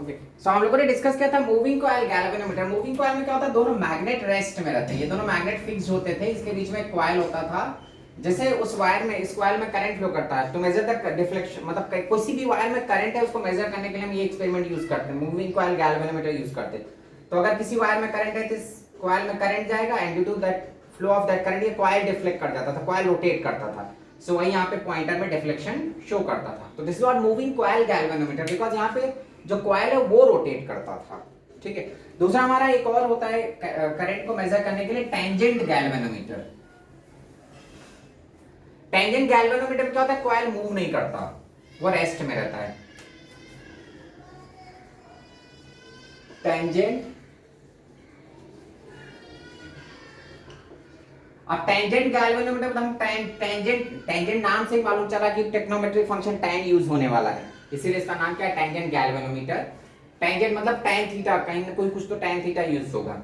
Okay so हम लोगों ने डिस्कस किया था moving coil galvanometer. Moving coil में क्या होता है, दोनों मैग्नेट रेस्ट में रहते हैं, ये दोनों मैग्नेट फिक्स होते थे, इसके बीच में एक कॉइल होता था। जैसे उस वायर में, इस कॉइल में करंट फ्लो करता है, तो मेजर द डिफ्लेक्शन, मतलब किसी भी वायर में करंट है उसको मेजर करने के लिए हम ये एक्सपेरिमेंट यूज करते हैं, मूविंग कॉइल गैल्वेनोमीटर यूज करते हैं। तो अगर किसी वायर में करंट है तो इस कॉइल में करंट जाएगा and due to that flow of that current ये कॉइल डिफ्लेक्ट कर जाता था, कॉइल रोटेट करता था। सो वही यहाँ पे पॉइंटर में डिफ्लेक्शन शो करता था। तो this is what moving coil galvanometer, because यहाँ पे जो कॉइल है वो रोटेट करता था। ठीक है, दूसरा हमारा एक और होता है करंट को मेजर करने के लिए टेंजेंट गैल्वेनोमीटर। टेंजेंट गैल्वेनोमीटर में क्या होता है, कॉइल मूव नहीं करता, वो रेस्ट में रहता है। टेंजेंट, अब टेंजेंट गैल्वेनोमीटर हम टेंजेंट नाम से ही मालूम चला कि टेक्नोमेट्रिक फंक्शन tan यूज होने वाला है, इसीलिए इसका नाम क्या है, टेंजेंट गैल्वेनोमीटर। टेंजेंट मतलब tan थीटा, कहीं ना कोई कुछ तो tan थीटा यूज होगा।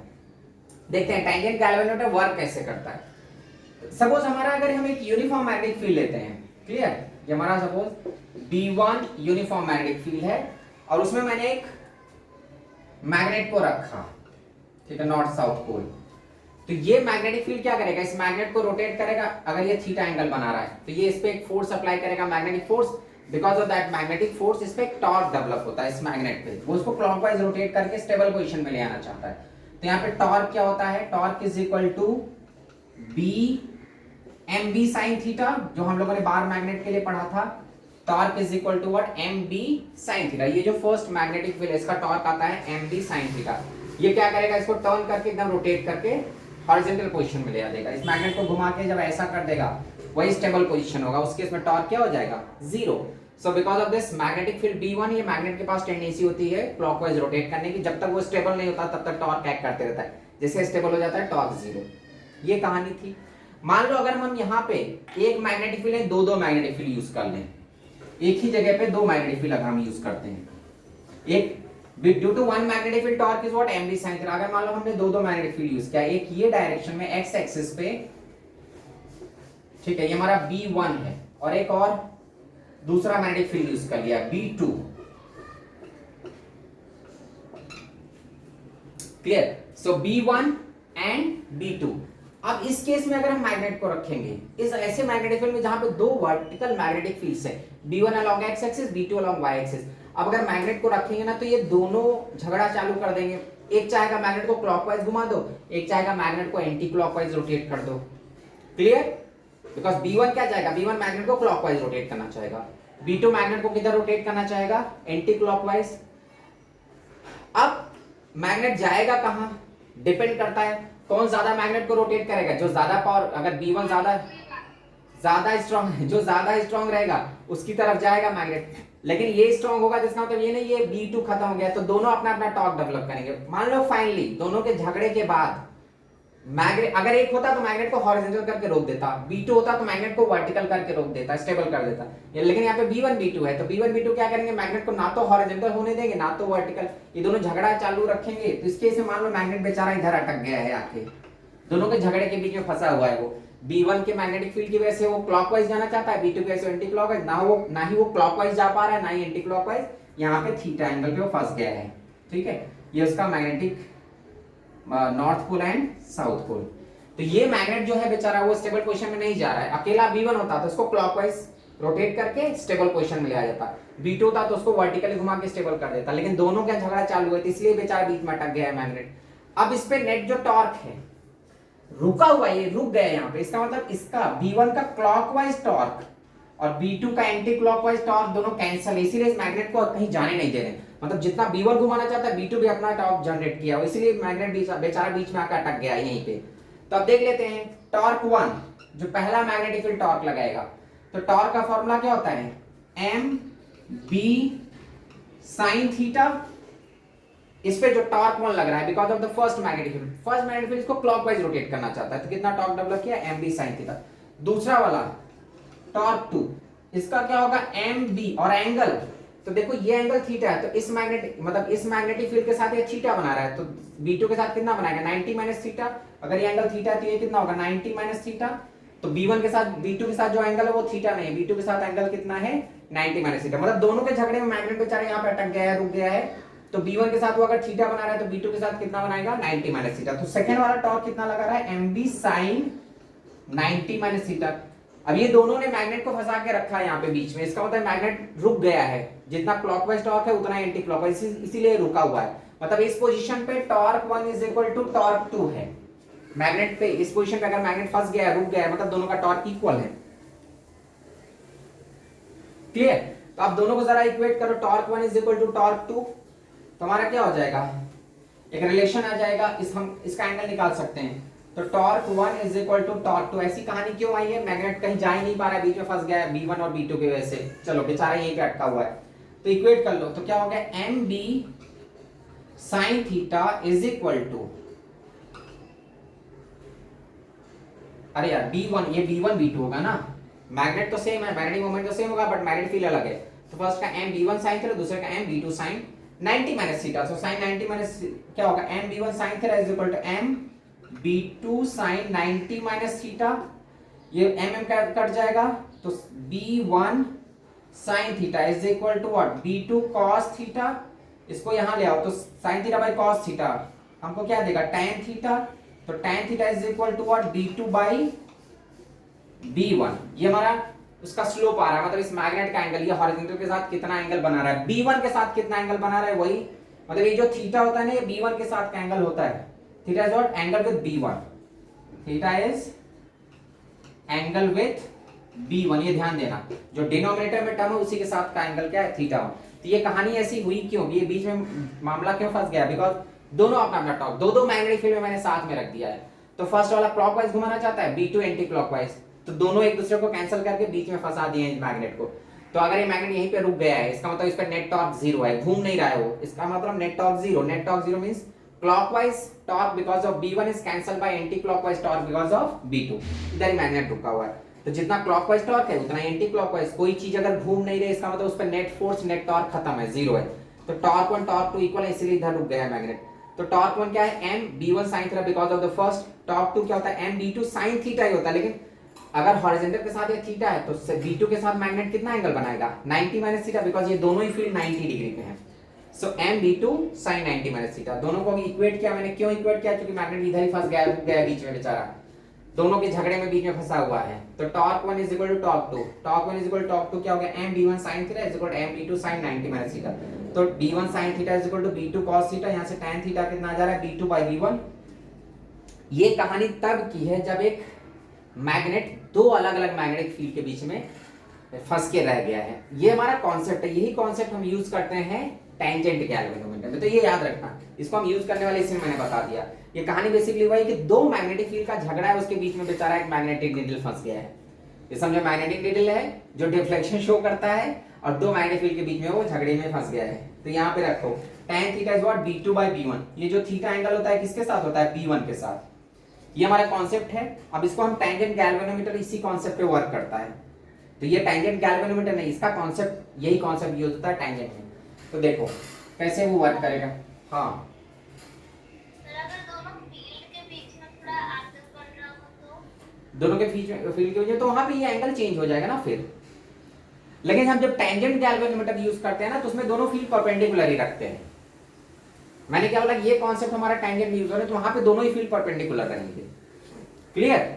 देखते हैं टेंजेंट गैल्वेनोमीटर वर्क कैसे करता है। सपोज हमारा, अगर हम एक यूनिफॉर्म मैग्नेटिक फील्ड लेते हैं, क्लियर, ये हमारा suppose B1 uniform magnetic field है और उसमें मैंने एक मैग्नेट को रखा, ठीक है, नॉर्थ साउथ पोल। तो ये मैग्नेटिक फील्ड क्या करेगा, इस मैग्नेट को रोटेट करेगा। अगर ये थीटा एंगल बना रहा है तो ये इस पे एक फोर्स अप्लाई करेगा, magnetic force. Because of that magnetic force इस पे एक टॉर्क डेवलप होता है इस मैग्नेट पे, वो उसको क्लॉकवाइज रोटेट करके स्टेबल पोजीशन में ले आना चाहता है। तो यहाँ पे टॉर्क क्या होता है, torque is equal to B M B sine theta, जो हम लोगों ने बार मैग्नेट के लिए पढ़ा था। Torque is equal to what, M B sine theta. ये जो फर्स्ट मैग्नेटिक फील्ड है इसका टॉर्क आता है एम बी साइन थीटा। ये क्या करेगा, इसको टर्न करके एकदम रोटेट करके हॉरिजॉन्टल पोजीशन में ले आ देगा। इस मैग्नेट को घुमा के जब ऐसा कर देगा वही स्टेबल पोजीशन होगा, उसके इसमें टॉर्क क्या हो जाएगा, zero. So because of this magnetic field B1, ये मैग्नेट के पास टेंडेंसी होती है क्लॉकवाइज रोटेट करने की। जब तक वो स्टेबल नहीं होता तब तक टॉर्क एक्ट करते रहता है, जैसे स्टेबल हो जाता है टॉर्क जीरो। ये कहानी थी। मान लो अगर हम यहाँ पे एक मैग्नेटिक फील्ड है, दो मैग्नेटिक फील्ड यूज कर लें, एक ही जगह पे दो मैग्नेटिक फील्ड अगर हम यूज करते हैं, एक due to one magnetic field torque is what, M B sine theta. अगर मान लो हमने दो मैग्नेटिक फील्ड यूज किया, एक ये डायरेक्शन में एक्स एक्सिस पे, ठीक है, ये हमारा B1 है, और एक और दूसरा मैग्नेटिक फील्ड यूज कर लिया B2, clear. So B1 and B2। अब इस केस में अगर हम मैग्नेट को रखेंगे इस ऐसे मैग्नेटिक फील्ड में जहां पे दो वर्टिकल मैग्नेटिक फील्ड्स है, B1 along X axis, B2 along Y axis. अब अगर मैग्नेट को रखेंगे ना तो ये दोनों झगड़ा चालू कर देंगे। एक चाहेगा मैग्नेट को क्लॉकवाइज घुमा दो, एक चाहेगा मैग्नेट को एंटी क्लॉकवाइज रोटेट कर दो, क्लियर। बिकॉज B1 क्या चाहेगा, B1 मैग्नेट को क्लॉकवाइज रोटेट करना चाहेगा, B2 मैग्नेट को किधर रोटेट करना चाहेगा, एंटी क्लॉकवाइज। अब मैग्नेट जाएगा कहां, डिपेंड करता है कौन ज्यादा मैग्नेट को रोटेट करेगा। जो ज्यादा पावर, अगर B1 ज्यादा स्ट्रांग है, जो ज्यादा स्ट्रांग रहेगा उसकी तरफ जाएगा मैग्नेट। लेकिन ये स्ट्रांग होगा जिसका मतलब ये नहीं ये B2 खत्म हो गया, तो दोनों अपना अपना टॉर्क डेवलप करेंगे। मान लो फाइनली दोनों के झगड़े के बाद मैग्नेट, अगर एक होता तो मैग्नेट को हॉरिजॉन्टल करके रोक देता, B2 होता तो मैग्नेट को वर्टिकल करके रोक देता, स्टेबल कर देता। लेकिन यहाँ पे B1 B2 है, तो B1 B2 क्या करेंगे, मैग्नेट को ना तो हॉरिजॉन्टल होने देंगे ना तो वर्टिकल, ये दोनों झगड़ा चालू रखेंगे। तो इस केस में मान लो मैग्नेट बेचारा इधर अटक गया है, आके दोनों के झगड़े के बीच में फंसा हुआ है। वो B1 के मैग्नेटिक फील्ड की वजह से वो क्लॉकवाइज जाना चाहता है, B2 की वजह से एंटी क्लॉकवाइज, ना ही वो क्लॉकवाइज जा पा रहा है ना ही एंटी क्लॉकवाइज, यहाँ पे थीटा एंगल पे वो फंस गया है, ठीक है। ये उसका magnetic north pole and south pole. तो ये मैग्नेट जो है बेचारा वो स्टेबल पोजीशन में नहीं जा रहा है। अकेला B1 होता तो उसको क्लॉकवाइज रोटेट करके स्टेबल पोजीशन में ले आ जाता, B2 होता तो उसको वर्टिकली घुमा के स्टेबल कर देता। लेकिन दोनों का झगड़ा चालू है, इसलिए बेचारा बीच में अटक गया है मैग्नेट। अब इस पे नेट जो टॉर्क है रुका हुआ, ये रुक गया यहाँ पे, इसका मतलब इसका B1 का क्लॉकवाइज टॉर्क और B2 का एंटी क्लॉकवाइज टॉर्क दोनों कैंसिल, इसीलिए इस मैग्नेट को कहीं जाने नहीं दे रहे। मतलब जितना B1 घुमाना चाहता है B2 भी अपना टॉर्क जनरेट किया, इसीलिए मैग्नेट बेचारा बीच में आकर अटक गया यहीं पे। तो अब देख लेते हैं टॉर्क 1, जो पहला मैग्नेटिक फील्ड टॉर्क लगाएगा, तो टॉर्क का फॉर्मूला क्या होता है, एम बी साइन थीटा। इस पे जो टॉर्क 1 लग रहा है because of the first magnetic field इसको क्लॉकवाइज रोटेट करना चाहता है, तो कितना टॉर्क डेवलप किया, एम बी साइन थीटा। दूसरा वाला टॉर्क 2, इसका क्या होगा, एम बी और एंगल, तो देखो ये एंगल थीटा है, तो इस मैग्नेटिक फील्ड के साथ ये थीटा बना रहा है, तो B2 के साथ कितना बनाएगा, 90 माइनस थीटा। अगर ये एंगल थीटा है तो ये कितना होगा, 90 माइनस थीटा। तो B1 के साथ B2 के साथ जो एंगल है वो थीटा नहीं है, B2 के साथ एंगल कितना है, 90 माइनस थीटा। मतलब दोनों के झगड़े में मैग्नेट बेचारा यहाँ पे अटक गया है, रुक गया है। तो B1 के साथ वो अगर थीटा बना रहा है तो B2 के साथ कितना बनाएगा 90 माइनस थीटा। तो सेकंड वाला टॉर्क कितना लगा रहा है mb sin 90 माइनस थीटा। अब ये दोनों ने मैग्नेट को फंसा के रखा है यहाँ पे बीच में, इसका मतलब मैग्नेट रुक गया है, जितना क्लॉकवाइज टॉर्क है उतना एंटी क्लॉकवाइज, इसीलिए रुका हुआ है। मतलब इस पोजीशन पे torque 1 is equal to torque 2 है। मैग्नेट पे इस पोजीशन पे अगर मैग्नेट फंस गया है, रुक गया है, मतलब दोनों का टॉर्क इक्वल है। क्लियर? तो आप दोनों को जरा इक्वेट करो, torque 1 is equal to torque 2, तो हमारा क्या हो जाएगा, एक रिलेशन आ जाएगा, हम इसका एंगल निकाल सकते हैं। तो torque 1 is equal to torque 2। ऐसी कहानी क्यों आई है, मैग्नेट कहीं जा ही नहीं पा रहा है, बीच में फंस गया है B1 और B2 की वजह से, चलो बेचारा यहीं पे अटका हुआ है। तो इक्वेट कर लो, तो क्या हो गया mb sin theta is equal to, अरे यार B1, ये B1 B2 होगा ना, मैग्नेट तो सेम है, मैग्नेटिक मोमेंट तो सेम होगा बट मैग्नेटिक फील्ड अलग है। तो फर्स्ट का m B1 sin थीटा, दूसरे का m B2 sin 90 माइनस थीटा। सो sin 90 माइनस क्या होगा, m B1 sin theta is equal to m B2 sin 90 minus थीटा। ये m कट जाएगा, तो B1 sin theta is equal to what, B2 cos थीटा। इसको यहां ले आओ, तो sin थीटा बाय cos थीटा हमको क्या देगा, tan थीटा। तो tan theta is equal to what, B2 by B1। ये हमारा उसका स्लोप आ रहा है, मतलब इस मैग्नेट का एंगल, ये हॉरिजॉन्टल के साथ कितना एंगल बना रहा है, B1 के साथ कितना एंगल बना रहा है, वही मतलब ये जो थीटा होता है ना, ये B1 के साथ का एंगल होता है। Theta is what, angle with B1, theta is angle with B1। ये ध्यान देना, जो डिनोमिनेटर में टर्म है उसी के साथ का एंगल क्या है, थीटा। तो ये कहानी ऐसी हुई क्यों, ये बीच में मामला क्यों फंस गया, बिकॉज दोनों अपना अपना टॉर्क, दो मैग्नेटिक फील्ड में मैंने साथ में रख दिया है। तो फर्स्ट वाला क्लॉकवाइज घुमाना चाहता है, B2 एंटी क्लॉकवाइज, तो दोनों एक दूसरे को कैंसिल करके बीच में फंसा दिए हैं मैग्नेट को। तो अगर ये मैग्नेट यहीं पे रुक गया है, इसका मतलब इस पर नेट टॉर्क जीरो है, घूम नहीं रहा है वो, इसका मतलब net torque zero. Net torque zero means clockwise torque because of B1 is cancelled bye anti clockwise torque because of B2। इधर ही मैग्नेट रुका हुआ है, तो जितना क्लॉकवाइज टॉर्क है उतना एंटी क्लॉकवाइज। कोई चीज अगर घूम नहीं रही, इसका मतलब उस पर नेट फोर्स, नेट टॉर्क खत्म है, जीरो है। तो टॉर्क 1 टॉर्क 2 इक्वल है, इसलिए इधर रुक गया है मैग्नेट। तो टॉर्क 1 क्या है, m B1 sin theta because of the first. Torque 2 क्या होता है, m B2 sin थीटा ही होता है, लेकिन अगर हॉरिजॉन्टल के साथ ये थीटा है तो B2 के साथ मैग्नेट कितना एंगल बनाएगा, 90 माइनस थीटा, बिकॉज ये दोनों ही फील्ड 90 डिग्री पे हैं। सो m B2 sin 90 minus theta. दोनों को इक्वेट किया मैंने, क्यों इक्वेट किया, क्योंकि मैग्नेट इधर ही फंस गया है, रुक गया है बीच में बेचारा, दोनों के झगड़े में बीच में फंसा हुआ है। तो torque 1 is equal to torque 2, torque 1 is equal to torque 2 क्या हो गया, m B1 sin theta is equal to m B2 sin 90 minus theta. तो B1 sin theta is equal to B2 cos theta, यहां से tan theta कितना आ जा रहा है, B2 by B1। ये कहानी तब की है जब एक मैग्नेट दो अलग अलग मैग्नेटिक फील्ड के बीच में फंस के रह गया है। ये हमारा कॉन्सेप्ट है, यही कॉन्सेप्ट हम यूज करते हैं टेंजेंट गैल्वेनोमीटर में। तो ये याद रखना, इसको हम यूज करने वाले, इसमें मैंने बता दिया। ये कहानी बेसिकली वही कि दो मैग्नेटिक फील्ड का झगड़ा है, उसके बीच में बेचारा एक मैग्नेटिक नीडल फंस गया है। ये समझो, मैग्नेटिक नीडल है जो डिफ्लेक्शन शो करता है, और दो मैग्नेटिक फील्ड के बीच में वो झगड़े में फंस गया है। तो यहाँ पे रखो tan theta is what, B2 by B1। ये जो थीटा एंगल होता है किसके साथ होता है, B1 के साथ। ये हमारा कॉन्सेप्ट है। अब इसको हम टेंजेंट गैल्वेनोमीटर इसी कॉन्सेप्ट पे वर्क करता है। तो ये टेंजेंट गैल्वेनोमीटर नहीं, इसका कॉन्सेप्ट, यही कॉन्सेप्ट यूज होता है टेंजेंट में। तो देखो कैसे वो वर्क करेगा। हाँ, दोनों के बीच में फील्ड की वजह, तो वहां पे ये एंगल चेंज हो जाएगा ना फिर। लेकिन हम जब टेंजेंट गैल्वेनोमीटर यूज करते हैं ना, तो उसमें दोनों फील्ड परपेंडिकुलर ही रखते हैं। मैंने क्या बोला, ये कॉन्सेप्ट हमारा टेंजेंट यूज हो रहा है, तो वहां पे दोनों ही फील्ड परपेंडिकुलर रहेंगे। क्लियर?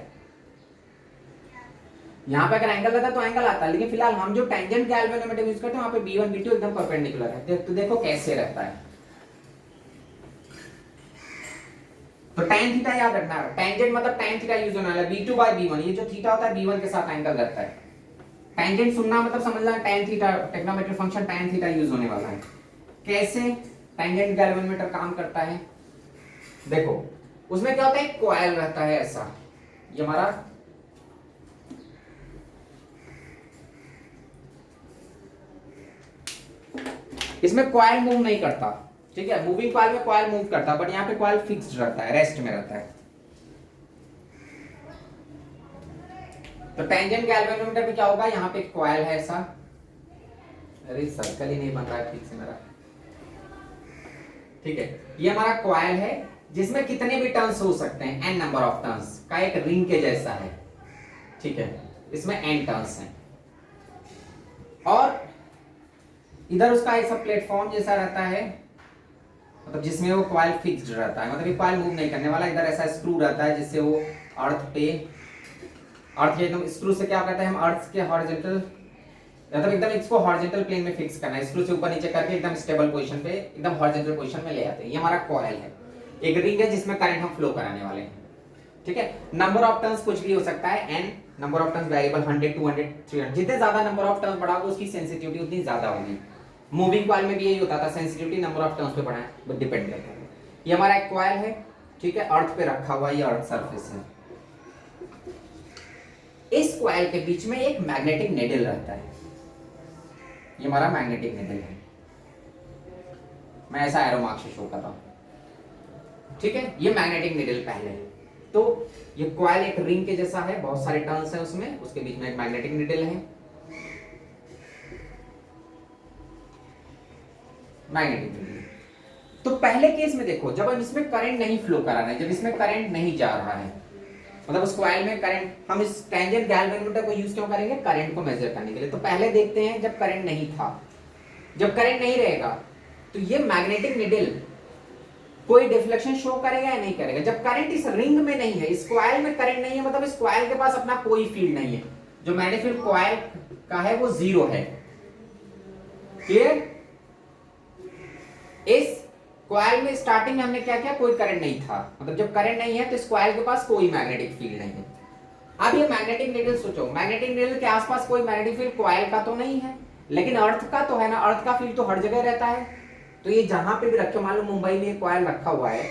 यहाँ पे अगर एंगल रहता तो एंगल आता है, लेकिन फिलहाल हम जो टेंजेंट गैल्वेनोमीटर यूज करते हैं वहां पे B1 B2 एकदम परपेंडिकुलर है। तो देखो कैसे रहता है। तो tan थीटा याद रखना है, टेंजेंट मतलब tan थीटा यूज होने वाला है, B2 by B1। ये जो थीटा होता है B1 के साथ एंगल रहता है। टेंजेंट सुनना मतलब समझना, tan theta trigonometric function tan theta use होने वाला है। कैसे टेंजेंट गैल्वेनोमीटर काम करता है, देखो उसमें क्या होता है, कॉइल रहता है ऐसा, ये हमारा इसमें कॉइल मूव नहीं करता, ठीक है। मूविंग कॉइल में कॉइल मूव करता, बट यहाँ पे कॉइल फिक्स्ड रहता है, रेस्ट में रहता है। तो टेंजेंट गैल्वेनोमीटर में क्या होगा, यहाँ पे कॉइल है ऐसा, अरे सर्कल ही नहीं बन रहा है ठीक से मेरा, ठीक है। ये हमारा कॉइल है जिसमें कितने भी टर्न्स हो सकते हैं, n नंबर ऑफ टर्न्स का एक रिंग के जैसा है, ठीक है। इसमें n टर्न्स हैं, और इधर उसका ऐसा प्लेटफॉर्म जैसा रहता है, मतलब जिसमें वो कॉइल फिक्स्ड रहता है, मतलब ये कॉइल मूव नहीं करने वाला, इधर ऐसा स्क्रू रहता है जिससे वो अर्थ के एकदम स्क्रू से क्या करते हैं हम, अर्थ के हॉरिजॉन्टल मतलब एकदम इसको हॉरिजॉन्टल प्लेन में फिक्स करना है, स्क्रू से ऊपर नीचे करके एकदम स्टेबल पोजीशन पे, एकदम हॉरिजॉन्टल पोजीशन में ले आते हैं। ये हमारा कॉइल है, एक रिंग है जिसमें करंट हम फ्लो कराने वाले हैं। ठीक है, नंबर ऑफ टर्न्स कुछ भी हो सकता है, N number of turns variable 100 200 300, जितने ज्यादा नंबर ऑफ टर्न्स बढ़ाओगे उसकी सेंसिटिविटी उतनी ज्यादा होगी। मूविंग कॉइल में भी यही होता था, सेंसिटिविटी नंबर ऑफ टर्न्स पे बढ़ाएं वो डिपेंड करता है। ये हमारा एक कॉइल है, ठीक है, अर्थ पे रखा हुआ, ये अर्थ सरफेस है। इस कॉइल के बीच में एक मैग्नेटिक नीडल रहता है, ये हमारा मैग्नेटिक नीडल है, मैं ऐसा एरो मार्क से शो कर रहा हूं। ठीक है, ये मैग्नेटिक नीडल पहले है। तो ये कॉइल एक रिंग के जैसा है, बहुत सारे टर्न्स हैं उसमें, उसके बीच में एक मैग्नेटिक नीडल है। मैग्नेटिक नीडल, तो पहले केस में देखो, जब हम इसमें करंट नहीं फ्लो करा रहे हैं, जब इसमें करंट नहीं जा रहा है, मतलब उस कॉइल में करंट, हम इस टेंजेंट गैल्वेनोमीटर को यूज क्यों करेंगे, करंट को मेजर करने के लिए। तो पहले देखते हैं जब करंट नहीं था, जब करंट नहीं रहेगा तो ये मैग्नेटिक नीडल कोई डिफ्लेक्शन शो करेगा या नहीं करेगा। जब करंट इस रिंग में नहीं है, इस कॉइल में करंट नहीं है, मतलब इस कॉइल के पास अपना कोई फील्ड नहीं है, जो मैग्नेटिक फील्ड कॉइल का है वो जीरो है। क्लियर, इस कॉइल में स्टार्टिंग में हमने क्या किया, कोई करंट नहीं था, मतलब जब करंट नहीं है तो इस कॉइल के पास कोई मैग्नेटिक फील्ड नहीं है। अब ये मैग्नेटिक नीडल सोचो, मैग्नेटिक नीडल के आसपास कोई मैग्नेटिक फील्ड कॉइल का तो नहीं है, लेकिन अर्थ का तो है ना, अर्थ का फील्ड तो हर जगह रहता है। तो ये जहां पे भी रखे, मान लो मुंबई में कॉइल रखा हुआ है,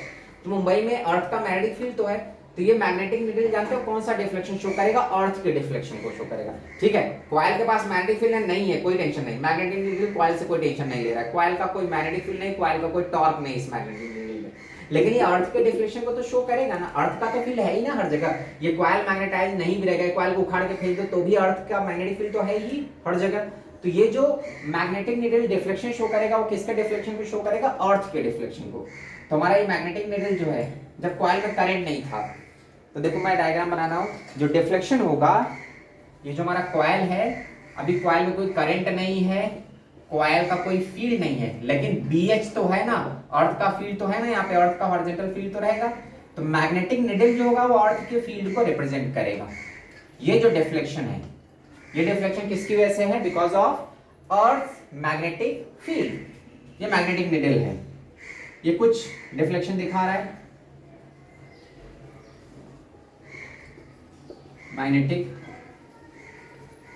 तो मुंबई में अर्थ का मैग्नेटिक फील्ड तो है, तो ये मैग्नेटिक नीडल जानते हो कौन सा डिफ्लेक्शन शो करेगा, अर्थ के डिफ्लेक्शन को शो करेगा। ठीक है, कॉइल के पास मैग्नेटिक फील्ड नहीं है, कोई टेंशन नहीं, मैग्नेटिक नीडल कॉइल से कोई टेंशन नहीं ले रहा है, कॉइल का कोई मैग्नेटिक फील्ड नहीं, कॉइल का कोई टॉर्क नहीं इस मैग्नेटिक नीडल में, लेकिन ये अर्थ के डिफ्लेक्शन को तो शो करेगा ना, अर्थ का तो फील्ड है ही ना हर जगह। ये कॉइल मैग्नेटाइज नहीं भी रहेगा, कॉइल को उखाड़ के फेंक दो तो भी अर्थ का मैग्नेटिक फील्ड तो है ही हर जगह। तो ये जो मैग्नेटिक नीडल डिफ्लेक्शन शो करेगा वो किसके डिफ्लेक्शन को शो करेगा, अर्थ के डिफ्लेक्शन को। तो हमारा ये मैग्नेटिक नीडल जो है, जब कॉइल में करंट नहीं था, तो देखो मैं डायग्राम बना रहा हूं, जो डिफ्लेक्शन होगा, ये जो हमारा कॉइल है, अभी कॉइल में कोई करंट नहीं है, कॉइल का कोई फील्ड नहीं है, लेकिन BH तो है ना, अर्थ का फील्ड तो है ना, यहाँ पे अर्थ का हॉरिजॉन्टल फील्ड तो रहेगा, तो मैग्नेटिक नीडल जो होगा वो अर्थ के फील्ड को रिप्रेजेंट करेगा। ये जो डिफ्लेक्शन है, ये डिफ्लेक्शन किसकी वजह से है, because of earth magnetic field. ये मैग्नेटिक नीडल है, ये कुछ डिफ्लेक्शन दिखा रहा है, मैग्नेटिक,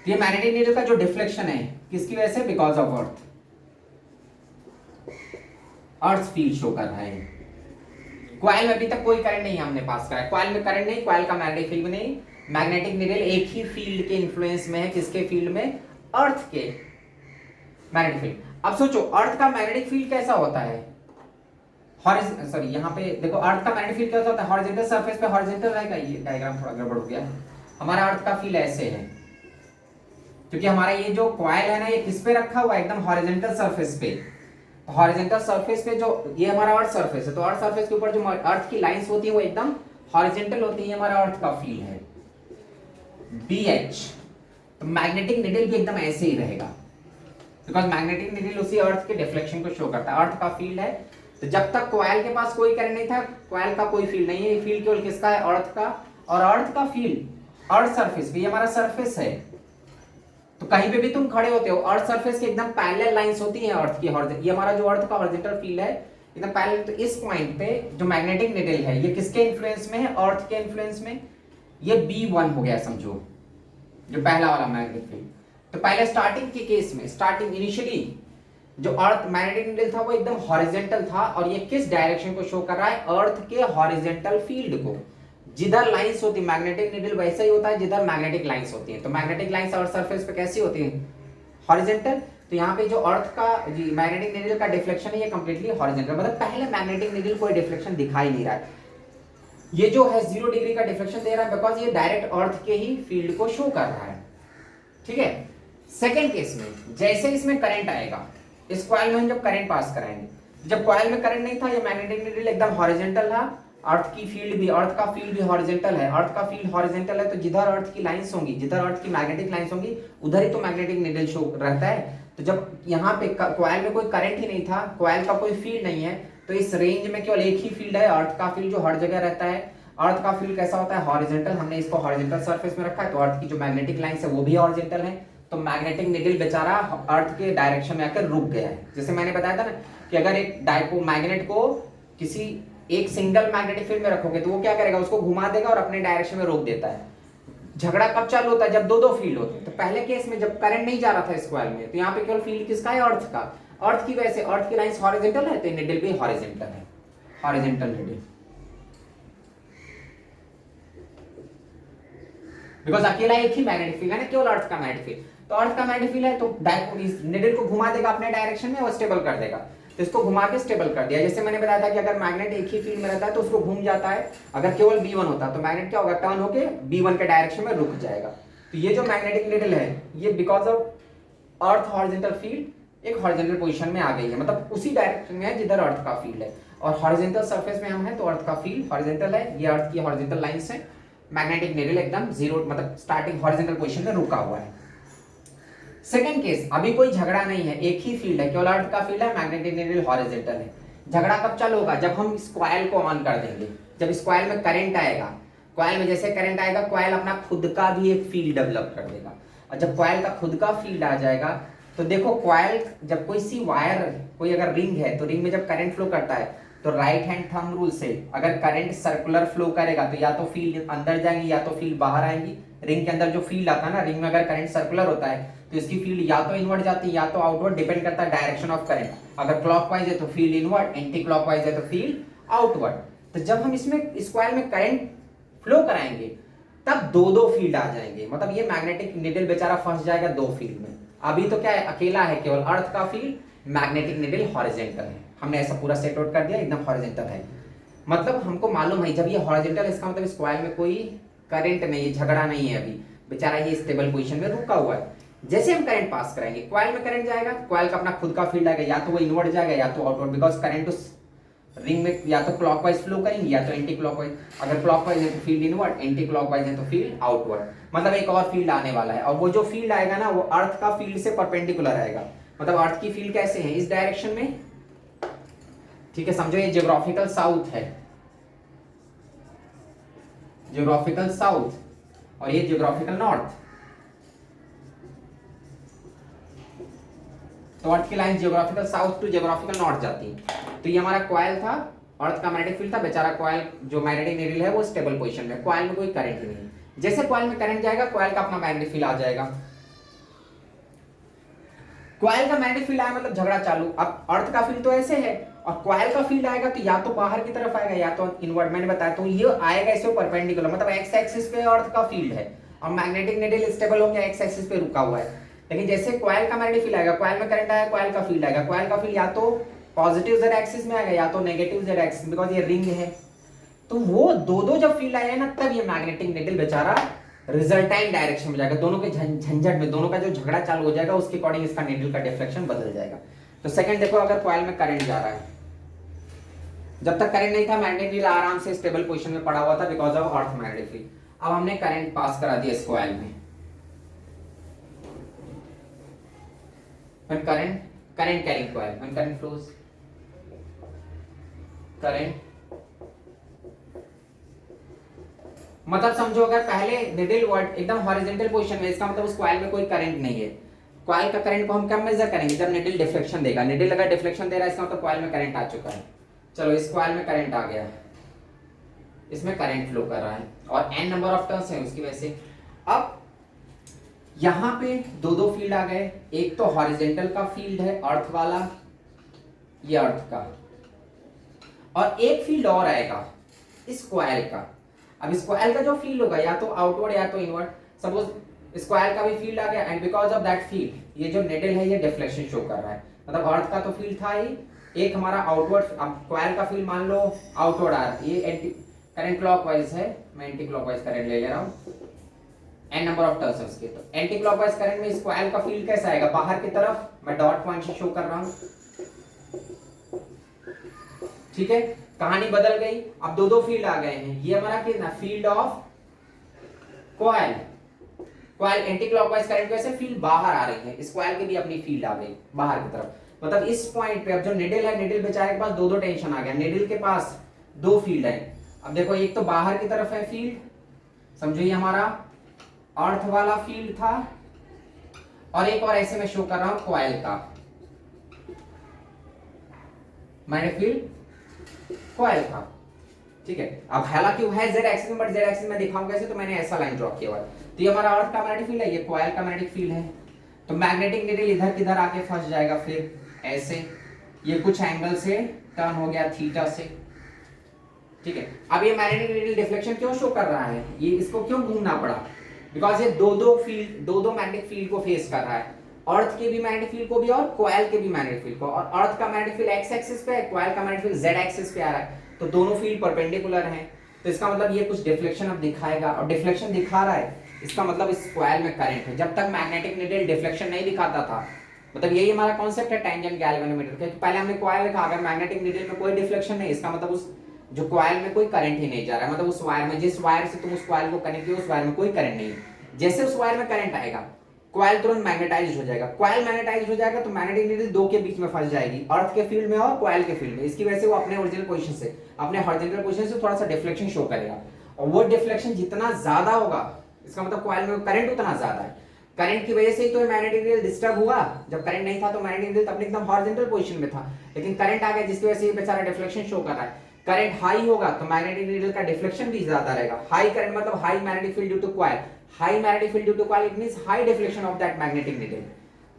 ये मैग्नेटिक नीडल का जो डिफ्लेक्शन है किसकी वजह से, because of earth, earth field show कर रहा है। कॉइल में अभी तक कोई करंट नहीं हमने पास करा है, कॉइल में करंट नहीं, कॉइल का मैग्नेटिक फील्ड नहीं, मैग्नेटिक नीडल एक ही फील्ड के इन्फ्लुएंस में है, किसके फील्ड में, अर्थ के मैग्नेटिक फील्ड। अब सोचो अर्थ का मैग्नेटिक फील्ड कैसा होता है, सॉरी यहाँ पे देखो, अर्थ का मैग्नेटिक फील्ड कैसा होता है, हॉरिजॉन्टल सरफेस पे हॉरिजॉन्टल रहेगा। ये डायग्राम थोड़ा गड़बड़ हो गया, हमारा अर्थ का फील्ड ऐसे है, क्योंकि हमारा ये जो कॉइल है ना, ये किस पे रखा हुआ है, एकदम हॉरिजॉन्टल सरफेस पे। हॉरिजॉन्टल सरफेस पे जो ये हमारा अर्थ सरफेस है, तो अर्थ सरफेस के ऊपर जो अर्थ की लाइंस होती है वो एकदम हॉरिजॉन्टल होती है, हमारा अर्थ का फील्ड है BH। तो मैग्नेटिक नीडल भी एकदम ऐसे ही रहेगा, बिकॉज मैग्नेटिक नीडल उसी अर्थ के डिफ्लेक्शन को शो करता है, अर्थ का फील्ड है। तो जब तक कॉइल के पास कोई करंट नहीं था, कॉइल का कोई फील्ड नहीं है, ये फील्ड केवल किसका है, अर्थ का, और अर्थ का फील्ड अर्थ सरफेस पे, ये हमारा सरफेस है। तो कहीं पे भी तुम खड़े होते हो, अर्थ सरफेस के एकदम पैरेलल लाइंस होती हैं अर्थ की, ये हमारा जो अर्थ का हॉरिजॉन्टल फील्ड है एकदम पैरेलल। तो इस पॉइंट पे जो मैग्नेटिक नीडल है, ये किसके इन्फ्लुएंस में है, अर्थ के इन्फ्लुएंस में। ये B1 हो गया समझो, जो पहला वाला मैग्नेटिक फील्ड। तो पहले स्टार्टिंग के केस में, स्टार्टिंग इनिशियली जो अर्थ मैग्नेटिक नीडल था वो एकदम हॉरिजॉन्टल था, और ये किस डायरेक्शन को शो कर रहा है, अर्थ के हॉरिजॉन्टल फील्ड को। जिधर लाइंस होती है मैग्नेटिक नीडल वैसा ही होता है जिधर मैग्नेटिक लाइंस होती है। तो मैग्नेटिक लाइंस अर्थ सरफेस पे कैसी होती है, हॉरिजॉन्टल। तो यहाँ पे जो अर्थ का मैग्नेटिक नीडल का डिफ्लेक्शन है ये कंप्लीटली हॉरिजॉन्टल, मतलब पहले मैग्नेटिक नीडल कोई डिफ्लेक्शन दिखाई नहीं रहा है। ये जो है 0 डिग्री का डिफ्लेक्शन दे रहा है, बिकॉज ये डायरेक्ट अर्थ के ही फील्ड को शो कर रहा है। ठीक है, सेकेंड केस में जैसे इसमें करंट आएगा, इस कॉइल में हम जब करंट पास कराएंगे, जब कॉइल में करंट नहीं था, ये मैग्नेटिक नीडल एकदम हॉरिजॉन्टल था, अर्थ की फील्ड भी, अर्थ का फील्ड भी हॉरिजॉन्टल है, अर्थ का फील्ड हॉरिजॉन्टल है, तो जिधर अर्थ की लाइंस होंगी, जिधर अर्थ की मैग्नेटिक लाइंस होंगी, उधर ही तो मैग्नेटिक नीडल शो रहता है। तो जब यहाँ पे कॉइल में कोई करंट ही नहीं था, कॉइल का कोई फील्ड नहीं है, तो इस रेंज में केवल एक ही फील्ड है, अर्थ का फील्ड, जो हर जगह रहता है। अर्थ का फील्ड कैसा होता है? हॉरिजॉन्टल। हमने इसको हॉरिजॉन्टल सरफेस में रखा है, तो अर्थ की जो मैग्नेटिक लाइंस है वो भी हॉरिजॉन्टल है। तो मैग्नेटिक निडल बेचारा अर्थ के डायरेक्शन में आकर रुक गया है। जैसे मैंने बताया था ना कि अगर एक डायपो मैग्नेट को किसी एक सिंगल मैग्नेटिक फील्ड में रखोगे तो वो क्या करेगा? उसको घुमा देगा और अपने डायरेक्शन में रोक देता है। झगड़ा कब चालू होता है? जब दो दो फील्ड होते हैं। तो पहले केस में जब करंट नहीं जा रहा था इस कॉइल में, तो यहाँ पे केवल फील्ड किसका है? अर्थ का। अर्थ की वजह से अर्थ की लाइंस हॉरिजॉन्टल है, तो निडल भी हॉरिजॉन्टल है, हॉरिजॉन्टल निडल। बिकॉज अकेला एक ही मैग्नेटिक फील्ड है ना, केवल अर्थ का मैग्नेटिक फील्ड। तो अर्थ का मैग्नेटिक फील्ड है तो इस निडल को घुमा देगा अपने डायरेक्शन में और स्टेबल कर देगा। तो इसको घुमा के स्टेबल कर दिया। जैसे मैंने बताया था कि अगर मैग्नेट एक ही फील्ड में रहता है तो उसको घूम जाता है। अगर केवल B1 होता तो मैग्नेट क्या होगा? टर्न होके B1 के डायरेक्शन में रुक जाएगा। तो ये जो मैग्नेटिक निडल है ये because of earth horizontal field एक हॉरिजॉन्टल पोजीशन में आ गई है, मतलब उसी डायरेक्शन में है जिधर अर्थ का फील्ड है। और हॉरिजॉन्टल सरफेस में हम हैं तो अर्थ का फील्ड हॉरिजॉन्टल है, ये अर्थ की हॉरिजॉन्टल लाइंस है। मैग्नेटिक निडल एकदम जीरो, मतलब स्टार्टिंग हॉरिजॉन्टल पोजीशन में रुका हुआ है। सेकंड केस, अभी कोई झगड़ा नहीं है, एक ही फील्ड है, केवल अर्थ का फील्ड है, मैग्नेटिक निडल हॉरिजॉन्टल है। झगड़ा कब चालू होगा? जब हम इस कॉइल को ऑन कर देंगे। जब इस कॉइल में करंट आएगा, कॉइल में जैसे करंट आएगा, कॉइल अपना खुद का भी एक फील्ड डेवलप कर देगा। और जब कॉइल का खुद का फील्ड आ जाएगा तो देखो, कॉइल जब कोई सी वायर, कोई अगर रिंग है तो रिंग में जब करंट फ्लो करता है तो राइट हैंड थंब रूल से अगर करंट सर्कुलर फ्लो करेगा तो या तो फील्ड अंदर जाएंगी या तो फील्ड बाहर आएंगी। रिंग के अंदर जो फील्ड आता है ना, रिंग में अगर करंट सर्कुलर होता है तो इसकी फील्ड या तो इनवर्ड जाती है या तो आउटवर्ड, डिपेंड करता है डायरेक्शन ऑफ करंट। अगर क्लॉकवाइज है तो फील्ड इनवर्ड, एंटी क्लॉकवाइज है तो फील्ड आउटवर्ड। तो जब हम इसमें इस कॉइल में करंट फ्लो कराएंगे तब दो दो फील्ड आ जाएंगे, मतलब ये मैग्नेटिक निडल बेचारा फंस जाएगा दो फील्ड में। अभी तो क्या है? अकेला है, केवल अर्थ का फील्ड, मैग्नेटिक निडल हॉरिजॉन्टल है। हमने ऐसा पूरा सेट आउट कर दिया, एकदम हॉरिजॉन्टल है। मतलब हमको मालूम है जब ये हॉरिजॉन्टल, इसका मतलब इस कॉइल में कोई करंट नहीं है, झगड़ा नहीं है, अभी बेचारा ये स्टेबल पोजीशन में रुका हुआ है। जैसे हम करंट पास कराएंगे, कॉइल में करंट जाएगा, कॉइल का अपना खुद का फील्ड आएगा, या तो वो इनवर्ड जाएगा या तो आउटवर्ड, बिकॉज करंट उस रिंग में या तो क्लॉकवाइज फ्लो करेंगे या तो एंटी क्लॉकवाइज। अगर क्लॉकवाइज है तो फील्ड इनवर्ड, एंटी क्लॉकवाइज है तो फील्ड आउटवर्ड। मतलब एक और फील्ड आने वाला है, और वो जो फील्ड आएगा ना वो अर्थ का फील्ड से परपेंडिकुलर आएगा। मतलब अर्थ की फील्ड कैसे है? इस डायरेक्शन में, ठीक है, समझो ये ज्योग्राफिकल साउथ है, ज्योग्राफिकल साउथ, और ये ज्योग्राफिकल नॉर्थ। तो अर्थ की line geographical south to geographical north जाती है। तो ये हमारा कॉइल था, अर्थ का मैग्नेटिक फील्ड था, बेचारा कॉइल जो मैग्नेटिक निडल है वो स्टेबल पोजीशन में, कॉइल में कोई करंट ही नहीं। जैसे कॉइल में करंट जाएगा, कॉइल का अपना मैग्नेटिक फील्ड आ जाएगा। कॉइल का मैग्नेटिक फील्ड आया मतलब झगड़ा चालू। अब अर्थ का फील्ड तो ऐसे है और कॉइल का फील्ड आएगा तो या तो बाहर की तरफ आएगा या तो इनवर्ड, मैंने बताया। तो ये आएगा इससे परपेंडिकुलर, मतलब एक्स एक्सिस पे अर्थ का फील्ड है और मैग्नेटिक निडल स्टेबल होकर एक्स एक्सिस पे रुका हुआ है। लेकिन जैसे कॉइल का मैग्नेटिक फील्ड आएगा, कॉइल में करंट आया, कॉइल का फील्ड आएगा, कॉइल का फील्ड या तो पॉजिटिव जेड एक्सिस में आएगा या तो नेगेटिव जेड एक्सिस, बिकॉज ये रिंग है। तो वो दो दो जब फील्ड आए ना तब ये मैग्नेटिक निडल बेचारा रिजल्टाइन डायरेक्शन में जाएगा। दोनों के झंझट में, दोनों का जो झगड़ा चालू हो जाएगा उसके अकॉर्डिंग इसका निडल का डिफ्लेक्शन बदल जाएगा। तो सेकंड देखो, अगर कॉइल में करंट जा रहा है, जब तक करंट नहीं था मैग्नेटिक निडल आराम से स्टेबल पोजीशन में पड़ा हुआ था because of earth magnetic field. अब हमने करंट पास करा दिया इस कॉइल में। When current carrying coil, when current flows, current, मतलब समझो अगर पहले निडल वर्ड एकदम हॉरिजॉन्टल पोजीशन में, इसका मतलब उस कॉइल में कोई करंट नहीं है। कॉइल का करंट को हम कब मेजर करेंगे? जब निडल डिफ्लेक्शन देगा। निडल अगर डिफ्लेक्शन दे रहा है इसका मतलब कॉइल में करंट आ चुका है। चलो इस कॉइल में करंट आ गया, इसमें करंट फ्लो कर रहा है और n नंबर ऑफ टर्न्स है उसकी वजह से। अब यहां पे दो दो फील्ड आ गए, एक तो हॉरिजॉन्टल का फील्ड है अर्थ वाला, ये अर्थ का, और एक फील्ड और आएगा इस कॉइल का। अब इस कॉइल का जो फील्ड होगा या तो आउटवर्ड या तो इनवर्ड। सपोज इस कॉइल का भी फील्ड आ गया and because of that field ये जो निडल है ये डिफ्लेक्शन शो कर रहा है। मतलब अर्थ का तो फील्ड था ही, एक हमारा आउटवर्ड, अब कॉइल का फील्ड मान लो आउटवर्ड आ रहा है, ये एंटी करंट क्लॉकवाइज है, मैं एंटी क्लॉकवाइज करंट ले रहा हूं, n नंबर ऑफ टर्न्स उसके। तो एंटी क्लॉकवाइज करंट में इस कॉइल का फील्ड कैसा आएगा? बाहर की तरफ, मैं डॉट पॉइंट से शो कर रहा हूं, ठीक है। कहानी बदल गई, अब दो दो फील्ड आ गए हैं। ये हमारा कितना? Field of coil, coil anti clockwise current की वजह से फील्ड बाहर आ रही है, इस कॉइल की भी अपनी फील्ड आ गई बाहर की तरफ। मतलब इस पॉइंट पे अब जो निडल है, निडल बेचारे के पास दो दो टेंशन आ गया, निडल के पास दो फील्ड है। अब देखो एक तो बाहर की तरफ है फील्ड, समझो ये हमारा अर्थ वाला फील्ड था, और एक और ऐसे मैं शो कर रहा हूं कॉइल का मैग्नेटिक फील्ड कॉइल का, ठीक है। अब हालांकि वो है जेड एक्सिस में, बट जेड एक्सिस में दिखाऊंगा कैसे, तो मैंने ऐसा लाइन ड्रॉ किया हुआ है। तो ये हमारा अर्थ का मैग्नेटिक फील्ड है, ये कॉइल का मैग्नेटिक फील्ड है। तो मैग्नेटिक नीडल इधर किधर आके फंस जाएगा, फिर ऐसे ये कुछ एंगल से टर्न हो गया थीटा से, ठीक है। अब ये मैग्नेटिक नीडल डिफ्लेक्शन क्यों शो कर रहा है, ये इसको क्यों घूमना पड़ा, बिकॉज ये दो दो मैग्नेटिक फील्ड को फेस कर रहा है, अर्थ के भी मैग्नेटिक फील्ड को भी और कॉइल के भी मैग्नेटिक फील्ड को। और अर्थ का मैग्नेटिक फील्ड एक्स एक्सिस पे है, कॉइल का मैग्नेटिक फील्ड जेड एक्सिस पे आ रहा है, तो दोनों फील्ड परपेंडिकुलर हैं। तो इसका मतलब ये कुछ डिफ्लेक्शन अब दिखाएगा, और डिफ्लेक्शन दिखा रहा है, इसका मतलब इस कॉइल में करंट है। जब तक मैग्नेटिक नीडल डिफ्लेक्शन नहीं दिखाता था, मतलब यही हमारा कॉन्सेप्ट है टेंजेंट गैल्वेनोमीटर का, पहले हमने कॉइल लिखा, अगर मैग्नेटिक नीडल में कोई डिफ्लेक्शन नहीं, इसका मतलब उस जो कॉइल में कोई करंट ही नहीं जा रहा है, मतलब उस वायर में, जिस वायर से तुम उस कॉइल को कनेक्ट किए उस वायर में कोई करंट नहीं है। जैसे उस वायर में करंट आएगा, कॉइल तुरंत मैग्नेटाइज हो जाएगा, कॉइल मैग्नेटाइज हो जाएगा तो मैग्नेटिक नीडल दो के बीच में फंस जाएगी, अर्थ के फील्ड में और कॉइल के फील्ड में। इसकी वजह से वो अपने ओरिजिनल पोजीशन से, अपने हॉरिजॉन्टल पोजीशन से थोड़ा सा डिफ्लेक्शन शो करेगा, और वो डिफ्लेक्शन जितना ज्यादा होगा, इसका मतलब कॉइल में करंट उतना ज्यादा है, करंट की वजह से ही तो मैग्नेटिक नीडल डिस्टर्ब हुआ। जब करंट नहीं था तो मैग्नेटिक नीडल अपने एकदम हॉरिजॉन्टल पोजीशन में था, लेकिन करंट आ गया जिसकी वजह से ये बेचारा डिफ्लेक्शन शो कर रहा है। करंट हाई होगा तो मैग्नेटिक नीडल का डिफ्लेक्शन भी ज्यादा रहेगा। हाई करंट मतलब high magnetic field due to coil, high magnetic field due to coil, it means high deflection of that magnetic needle.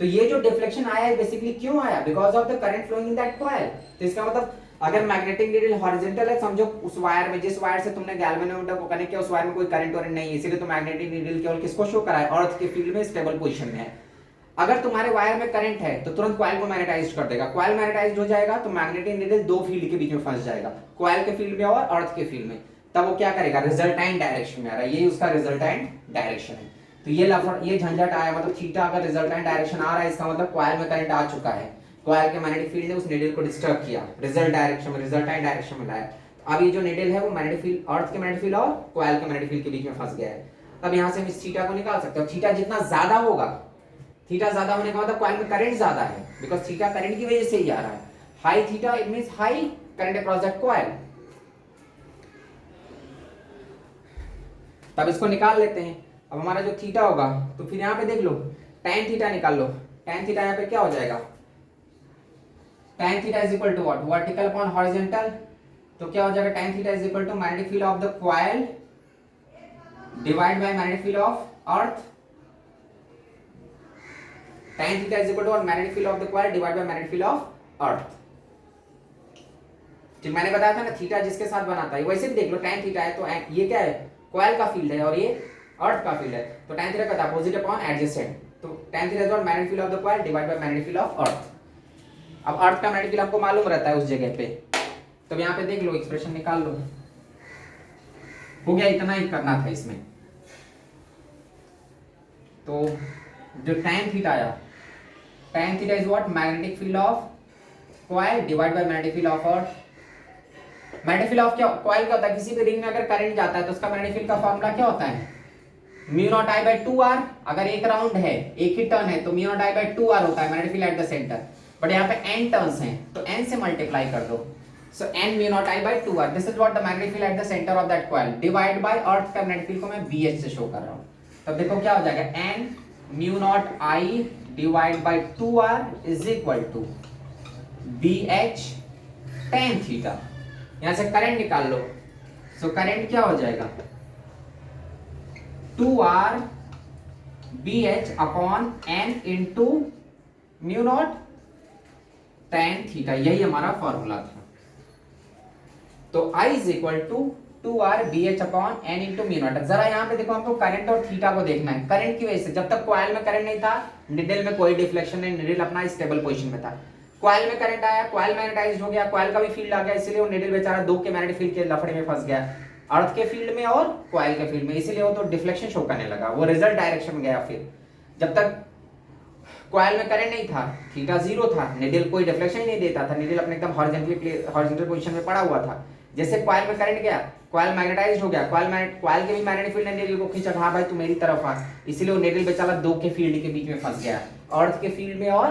तो ये जो डिफ्लेक्शन आया है बेसिकली क्यों आया, because of the current flowing in that coil. तो इसका मतलब अगर मैग्नेटिक नीडल हॉरिजॉन्टल है, समझो उस वायर में, जिस वायर से तुमने गैल्वेनोमीटर को कनेक्ट किया उस वायर में कोई करंट वरंट नहीं है, इसीलिए तो मैग्नेटिक नीडल केवल किसको शो करा है, अर्थ के फील्ड में स्टेबल पोजीशन में है। अगर तुम्हारे वायर में करंट है तो तुरंत कॉइल को मैग्नेटाइज कर देगा, कॉइल मैग्नेटाइज हो जाएगा तो मैग्नेटिक नीडल दो फील्ड के बीच में फंस जाएगा, कॉइल के फील्ड में और अर्थ के फील्ड में। तब वो क्या करेगा, रिजल्टेंट डायरेक्शन में आ रहा है, यही उसका रिजल्टेंट डायरेक्शन है। तो ये झंझट आया, मतलब थीटा अगर रिजल्टेंट डायरेक्शन आ रहा है, इसका मतलब कॉइल में करंट आ चुका है, कॉइल के मैग्नेटिक फील्ड ने उस नीडल को डिस्टर्ब किया, रिजल्ट डायरेक्शन में, रिजल्टेंट डायरेक्शन में लाया। अब ये जो नीडल है वो मैग्नेटिक फील्ड, अर्थ के मैग्नेटिक फील्ड और कॉइल के मैग्नेटिक फील्ड के बीच में फंस गया है। अब यहाँ से हम इस थीटा को निकाल सकते हो, थीटा जितना ज्यादा होगा, थीटा ज्यादा होने का मतलब कॉइल में करंट ज्यादा है, बिकॉज थीटा करंट की वजह से ही आ रहा है। High theta it means high current across that coil. तब इसको निकाल लेते हैं। अब हमारा जो थीटा होगा, तो फिर यहाँ पे देख लो tan थीटा निकाल लो, tan थीटा यहाँ पे क्या हो जाएगा, tan theta is equal to what, vertical upon horizontal. तो क्या हो जाएगा, tan theta is equal to magnetic field of the coil divide by magnetic field of earth. tan theta is equal to magnetic field of the coil divided by magnetic field of earth। ठीक, मैंने बताया था ना theta जिसके साथ बनाता है, वैसे भी देख लो tan थीटा है तो ये क्या है, कॉइल का फील्ड है और ये अर्थ का फील्ड है, तो tan थीटा का अपोजिट अपॉन एडजेसेंट। तो tan theta is magnetic field of the coil divide by magnetic field of अर्थ। अब अर्थ का मैग्नेटिक फील्ड आपको मालूम रहता है उस जगह पे, तो यहाँ पे देख लो एक्सप्रेशन निकाल लो, हो गया, इतना ही करना था इसमें। तो जो tan थीटा आया, tan theta is what, magnetic field of coil divide by magnetic field of earth. Magnetic field of क्या, कॉइल क्या होता है, किसी भी रिंग में अगर करंट जाता है तो उसका मैग्नेटिक फील्ड का फार्मूला क्या होता है, mu naught I by 2r। अगर एक राउंड है, एक ही टर्न है, तो mu not I by 2r होता है magnetic field at the centre. But यहाँ पे n टर्न्स हैं तो n से मल्टीप्लाई कर दो, so n mu not I by 2r, this is what the magnetic field at the centre of that coil divide by earth का magnetic field को मैं bh से शो कर रहा हूँ। तब देखो क्या हो जाएगा, n mu naught i divide by 2r is equal to bh tan theta. यहां से करंट निकाल लो, सो करंट क्या हो जाएगा, 2r bh upon n into mu naught tan theta, यही हमारा फॉर्मूला था। तो I is equal to 2r bh upon n into mu naught. जरा यहाँ पे देखो, हमको करंट और थीटा को देखना है। करंट की वजह से, जब तक कॉइल में करंट नहीं था, निडल में कोई डिफ्लेक्शन नहीं, निडल अपना स्टेबल पोजीशन में था। कॉइल में करंट आया, कॉइल मैग्नेटाइज्ड हो गया, कॉइल का भी फील्ड आ गया, इसलिए वो निडल बेचारा दो के मैग्नेटिक फील्ड के लफड़े में फंस गया, अर्थ के फील्ड में और कॉइल के फील्ड में, इसलिए वो तो डिफ्लेक्शन शो करने लगा, वो रिजल्ट डायरेक्शन में गया। फिर जब तक कॉइल में करंट नहीं था, थीटा जीरो था, निडल कोई डिफ्लेक्शन ही नहीं देता था, निडल अपने एकदम हॉरिजॉन्टल पोजीशन में पड़ा हुआ था। जैसे कॉइल में करंट गया, कॉइल मैग्नेटाइज्ड हो गया, कॉइल के भी मैग्नेटिक फील्ड ने निडल को खींचा, हाँ भाई तू मेरी तरफ आ, इसलिए वो निडल बेचारा दो के फील्ड के बीच में फंस गया, अर्थ के फील्ड में और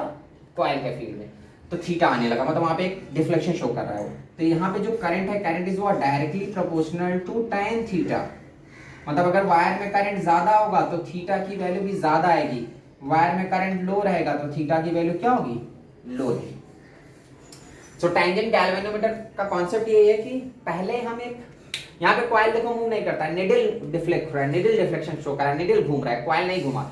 कॉइल के फील्ड में, तो थीटा आने लगा, मतलब वहां पे एक डिफ्लेक्शन शो कर रहा है वो। तो यहाँ पे जो करंट है, current is what, directly proportional to tan theta, मतलब अगर वायर में करंट ज्यादा होगा तो थीटा की वैल्यू भी ज्यादा आएगी, वायर में करंट लो रहेगा तो थीटा की वैल्यू क्या होगी, लो रहेगी। सो टैंजेंट गैल्वेनोमीटर का कॉन्सेप्ट ये है कि पहले हम एक, यहाँ पे कॉइल देखो मूव नहीं करता है, निडल डिफ्लेक्ट हो रहा है, निडल डिफ्लेक्शन शो कर रहा है, निडल घूम रहा है, कॉइल नहीं घुमा।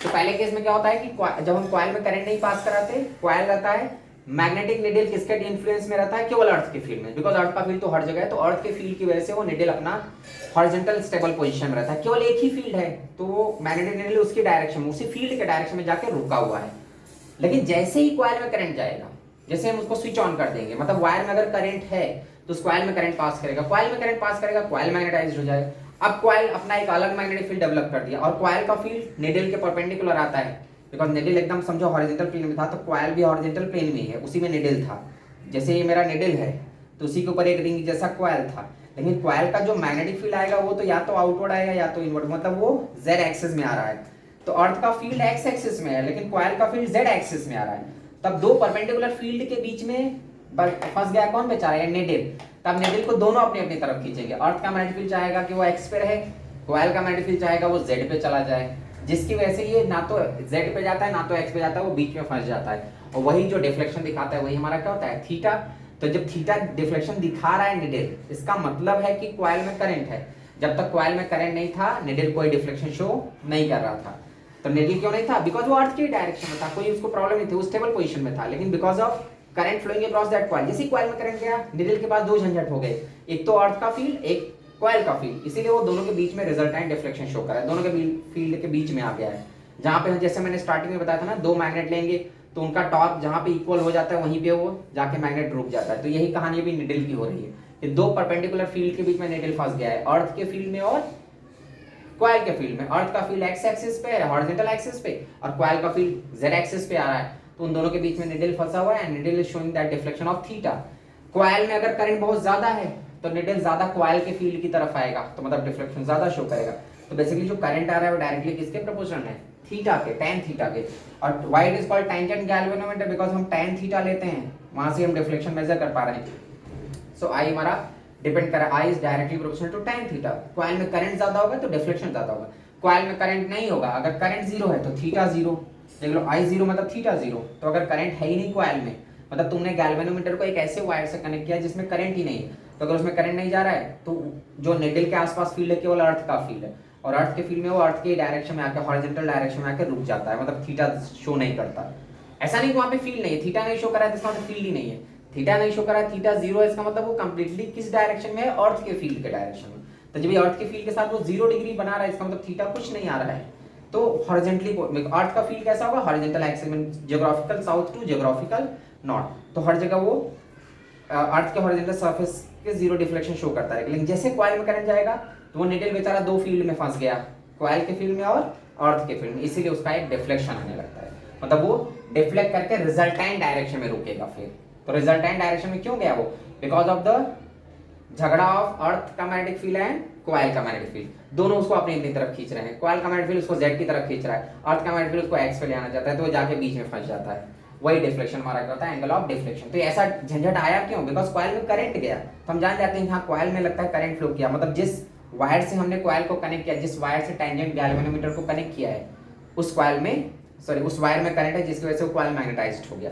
तो पहले केस में क्या होता है कि जब हम कॉइल में करंट नहीं पास कराते, कॉइल रहता है मैग्नेटिक निडल किसके इन्फ्लुएंस में रहता है, केवल अर्थ के फील्ड में, बिकॉज अर्थ का फील्ड तो हर जगह है, तो अर्थ के फील्ड की वजह से वो निडल अपना हॉरिजॉन्टल स्टेबल पोजीशन में रहता है, केवल एक ही फील्ड है, तो वो मैग्नेटिक निडल उसकी डायरेक्शन में, उसी फील्ड के डायरेक्शन में जाके रुका हुआ है। लेकिन जैसे ही कॉइल में करंट जाएगा, जैसे हम उसको स्विच ऑन कर देंगे, मतलब वायर में अगर करंट है तो उस कॉइल में करंट पास करेगा, कॉइल में करंट पास करेगा, कॉइल मैग्नेटाइज्ड हो जाएगा। अब कॉइल अपना एक अलग मैग्नेटिक फील्ड डेवलप कर दिया, और कॉइल का फील्ड निडल के परपेंडिकुलर आता है, बिकॉज निडल एकदम समझो हॉरिजॉन्टल प्लेन में था, तो कॉइल भी हॉरिजॉन्टल प्लेन में ही है, उसी में निडल था। जैसे ये मेरा निडल है तो उसी के ऊपर एक रिंग जैसा कॉइल था, लेकिन कॉइल का जो मैग्नेटिक फील्ड आएगा वो तो या तो आउटवर्ड आएगा या तो इनवर्ड, मतलब वो z एक्सिस में आ रहा है। तो अर्थ का फील्ड x एक्सिस में है, लेकिन कॉइल का फील्ड z एक्सिस में आ रहा है। तब दो परपेंडिकुलर फील्ड के बीच में फंस गया कौन बेचारा, है निडल। तब निडल को दोनों अपनी अपनी तरफ खींचेंगे, अर्थ का मैग्नेटिक फील्ड चाहेगा कि वो x पे रहे, कॉइल का मैग्नेटिक फील्ड चाहेगा वो z पे चला जाए, जिसकी वजह से ये ना तो z पे जाता है ना तो x पे जाता है, वो बीच में फंस जाता है, और वही जो डिफ्लेक्शन दिखाता है वही हमारा क्या होता है, थीटा। तो जब थीटा डिफ्लेक्शन दिखा रहा है निडल, इसका मतलब है कि कॉइल में करंट है। जब तक कॉइल में करंट नहीं था, निडल कोई डिफ्लेक्शन शो नहीं कर रहा था। तो निडल क्यों नहीं था, बिकॉज वो अर्थ की डायरेक्शन में था, कोई उसको प्रॉब्लम नहीं थी, वो स्टेबल पोजीशन में था, लेकिन because of current flowing across that coil, जैसे कॉइल में करंट गया, निडल के पास दो झंझट हो गए, एक तो अर्थ का फील्ड, एक कॉइल का फील्ड, इसीलिए वो दोनों के बीच में रिजल्टेंट डिफ्लेक्शन शो कर रहा है, दोनों के फील्ड के बीच में आ गया है। जहां पे जैसे मैंने स्टार्टिंग में बताया था ना, दो मैग्नेट लेंगे तो उनका टॉर्क जहां पे इक्वल हो जाता है वहीं पे वो जाके मैग्नेट रुक जाता है। तो यही कहानी अभी निडल की हो रही है कि दो परपेंडिकुलर फील्ड के बीच में निडल फंस गया है, अर्थ के फील्ड में और कॉइल के फील्ड में। अर्थ का फील्ड x एक्सिस पे है, हॉरिजॉन्टल एक्सिस पे, और कॉइल का फील्ड z एक्सिस पे आ रहा है, तो उन दोनों के बीच में निडल फंसा हुआ है, and needle is showing that deflection of theta. Coil में अगर करंट बहुत ज्यादा है तो निडल ज्यादा कॉइल के फील्ड की तरफ आएगा, तो मतलब डिफ्लेक्शन ज्यादा शो करेगा। तो बेसिकली जो करंट आ रहा है वो डायरेक्टली किसके प्रोपोर्शनल है, थीटा के, tan थीटा के। और why it is called tangent galvanometer, because हम tan थीटा लेते हैं, वहां से हम डिफ्लेक्शन मेजर कर पा रहे हैं। सो आई हमारा डिपेंड कर रहा है, I is directly proportional to tan theta. Coil में करंट ज्यादा होगा तो डिफ्लेक्शन ज्यादा होगा, कॉइल में करंट नहीं होगा, अगर करंट जीरो है तो थीटा जीरो, देख लो I जीरो मतलब थीटा जीरो। तो अगर करंट है ही नहीं कॉइल में, मतलब तुमने गैल्वेनोमीटर को एक ऐसे वायर से कनेक्ट किया जिसमें करंट ही नहीं है, तो अगर उसमें करंट नहीं जा रहा है तो जो निडल के आसपास फील्ड है केवल अर्थ का फील्ड है, और अर्थ के फील्ड में वो अर्थ के डायरेक्शन में आकर हॉरिजॉन्टल डायरेक्शन में आकर रुक जाता है, मतलब थीटा शो नहीं करता। ऐसा नहीं कि वहां पे फील्ड नहीं है, थीटा नहीं शो कर रहा है इसका मतलब फील्ड ही नहीं है, थीटा नहीं शो कर रहा है, थीटा जीरो है, इसका मतलब वो कंप्लीटली किस डायरेक्शन में है, अर्थ के फील्ड के डायरेक्शन में। तो जब ये अर्थ के फील्ड के साथ वो 0 डिग्री बना रहा है, इसका मतलब थीटा कुछ नहीं आ रहा है। तो हॉरिजॉन्टली अर्थ का फील्ड कैसा होगा, हॉरिजॉन्टल एक्सिस में, geographical south to geographical north, तो हर जगह वो अर्थ के हॉरिजॉन्टल सरफेस के 0 डिफ्लेक्शन शो करता है। लेकिन जैसे कॉइल में करंट जाएगा तो वो निडल बेचारा दो फील्ड में फंस गया, कॉइल के फील्ड में और अर्थ के फील्ड में, इसीलिए उसका एक डिफ्लेक्शन आने लगता है, मतलब वो डिफ्लेक्ट करके रिजल्टेंट डायरेक्शन में रुकेगा फिर। तो रिजल्टेंट डायरेक्शन में क्यों गया वो, बिकॉज ऑफ द झगड़ा ऑफ अर्थ का मैग्नेटिक फील्ड एंड कॉइल का मैग्नेटिक फील्ड, दोनों उसको अपनी अपनी तरफ खींच रहे हैं, कॉइल का मैग्नेटिक फील्ड उसको z की तरफ खींच रहा है, अर्थ का मैग्नेटिक फील्ड उसको x पे ले आना चाहता है, तो वो जाके बीच में फंस जाता है, वही डिफ्लेक्शन हमारा क्या होता है, एंगल ऑफ डिफ्लेक्शन। तो ऐसा झंझट आया क्यों, बिकॉज कॉइल में करंट गया, तो हम जान जाते हैं हाँ कॉइल में लगता है करंट फ्लो किया, मतलब जिस वायर से हमने कॉइल को कनेक्ट किया, जिस वायर से टैंजेंट गैल्वेनोमीटर को कनेक्ट किया है, उस कॉइल में सॉरी उस वायर में करंट है, जिसकी वजह से वो कॉइल मैग्नेटाइज्ड हो गया।